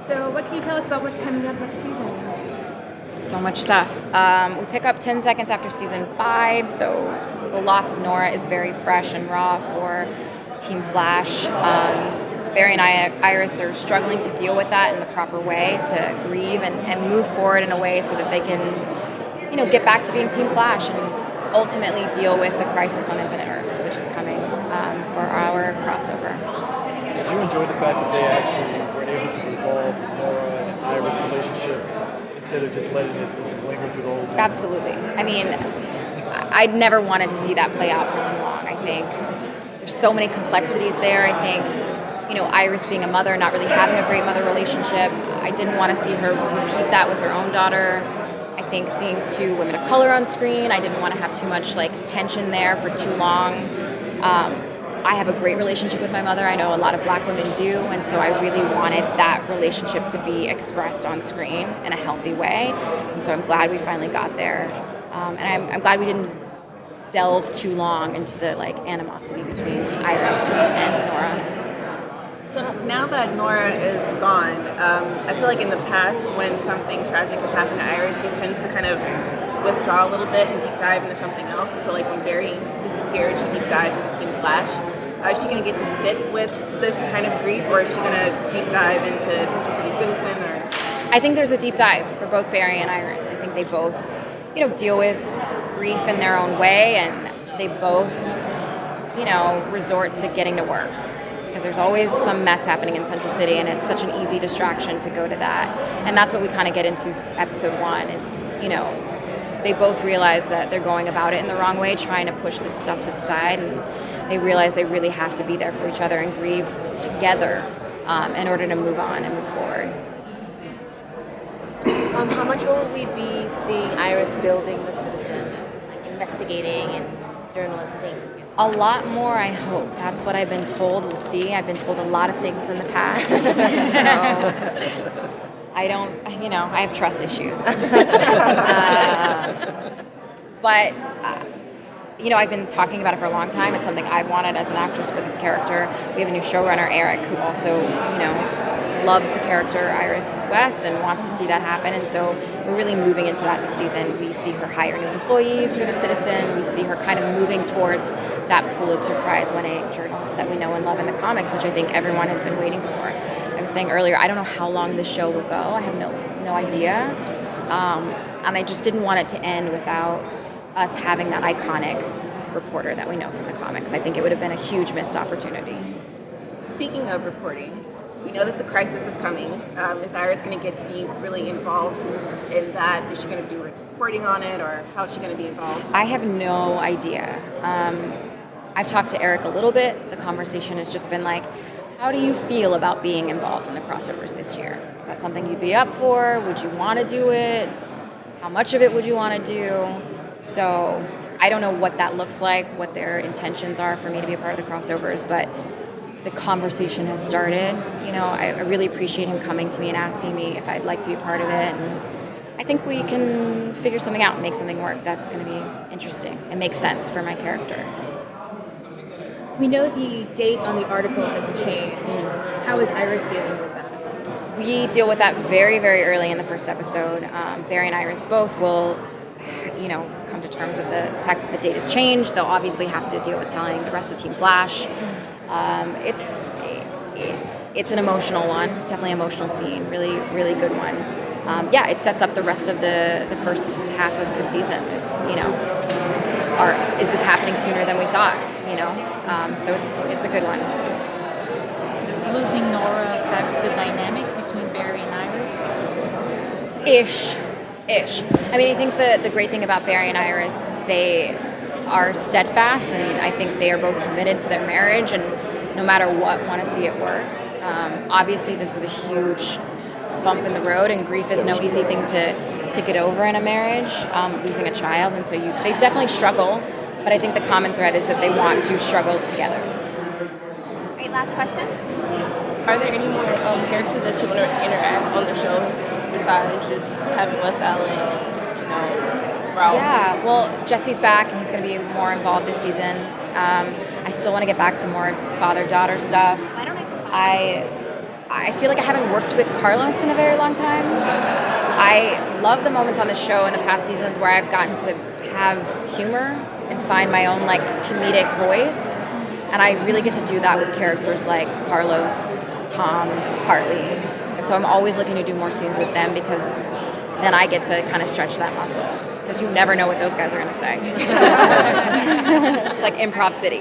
So what can you tell us about what's coming up next season? So much stuff. We pick up 10 seconds after season 5, so the loss of Nora is very fresh and raw for Team Flash. Barry and Iris are struggling to deal with that in the proper way, to grieve and move forward in a way so that they can, get back to being Team Flash and ultimately deal with the crisis on Infinite Earths, which is coming for our crossover. Did you enjoy the fact that they actually were able to resolve Nora and Iris' relationship instead of just letting it just linger through the whole season? Absolutely. I mean, I'd never wanted to see that play out for too long. I think there's so many complexities there. I think, Iris being a mother, not really having a great mother relationship, I didn't want to see her repeat that with her own daughter. I think seeing 2 women of color on screen, I didn't want to have too much tension there for too long. I have a great relationship with my mother. I know a lot of Black women do, and so I really wanted that relationship to be expressed on screen in a healthy way. And so I'm glad we finally got there. And I'm glad we didn't delve too long into the animosity between Iris and Nora. So now that Nora is gone, I feel like in the past when something tragic has happened to Iris, she tends to kind of withdraw a little bit and deep dive into something else. So when Barry disappeared, she deep dived into Team Flash. Is she going to get to sit with this kind of grief, or is she going to deep dive into Central City Citizen? Or I think there's a deep dive for both Barry and Iris. I think they both, deal with grief in their own way, and they both, resort to getting to work. Because there's always some mess happening in Central City, and it's such an easy distraction to go to that. And that's what we kind of get into episode 1 is, they both realize that they're going about it in the wrong way, trying to push this stuff to the side, and they realize they really have to be there for each other and grieve together in order to move on and move forward. How much will we be seeing Iris building the Citizen, investigating and journalisting? A lot more, I hope. That's what I've been told. We'll see. I've been told a lot of things in the past. So I don't, I have trust issues. But I've been talking about it for a long time. It's something I've wanted as an actress for this character. We have a new showrunner, Eric, who also, loves the character Iris West and wants to see that happen. And so we're really moving into that this season. We see her hire new employees for the Citizen. We see her kind of moving towards that Pulitzer Prize winning journalist that we know and love in the comics, which I think everyone has been waiting for. I was saying earlier, I don't know how long this show will go. I have no idea. And I just didn't want it to end without us having that iconic reporter that we know from the comics. I think it would have been a huge missed opportunity. Speaking of reporting, we know that the crisis is coming. Is Iris going to get to be really involved in that? Is she going to do reporting on it, or how is she going to be involved? I have no idea. I've talked to Eric a little bit. The conversation has just been how do you feel about being involved in the crossovers this year? Is that something you'd be up for? Would you want to do it? How much of it would you want to do? So I don't know what that looks like, what their intentions are for me to be a part of the crossovers, but the conversation has started. I really appreciate him coming to me and asking me if I'd like to be a part of it. And I think we can figure something out and make something work that's going to be interesting and make sense for my character. We know the date on the article has changed. How is Iris dealing with that? We deal with that very, very early in the first episode. Barry and Iris both will, come to terms with the fact that the date has changed. They'll obviously have to deal with telling the rest of Team Flash. It's an emotional one, definitely an emotional scene, really, really good one. It sets up the rest of the first half of the season. Is this happening sooner than we thought? So it's a good one. Does losing Nora affects the dynamic between Barry and Iris? Ish. I mean, I think the great thing about Barry and Iris, they are steadfast, and I think they are both committed to their marriage, and no matter what, want to see it work. Obviously, this is a huge bump in the road, and grief is no easy thing to get over in a marriage, losing a child, and so they definitely struggle, but I think the common thread is that they want to struggle together. All right, last question. Are there any more characters that you want to interact on the show besides just having West Allen, Ralph? Yeah, well, Jesse's back, and he's going to be more involved this season. I still want to get back to more father-daughter stuff. I I feel like I haven't worked with Carlos in a very long time. I love the moments on the show in the past seasons where I've gotten to have humor and find my own like comedic voice. And I really get to do that with characters like Carlos, Tom, Hartley. And so I'm always looking to do more scenes with them because then I get to kind of stretch that muscle. Because you never know what those guys are going to say. It's like Improv City.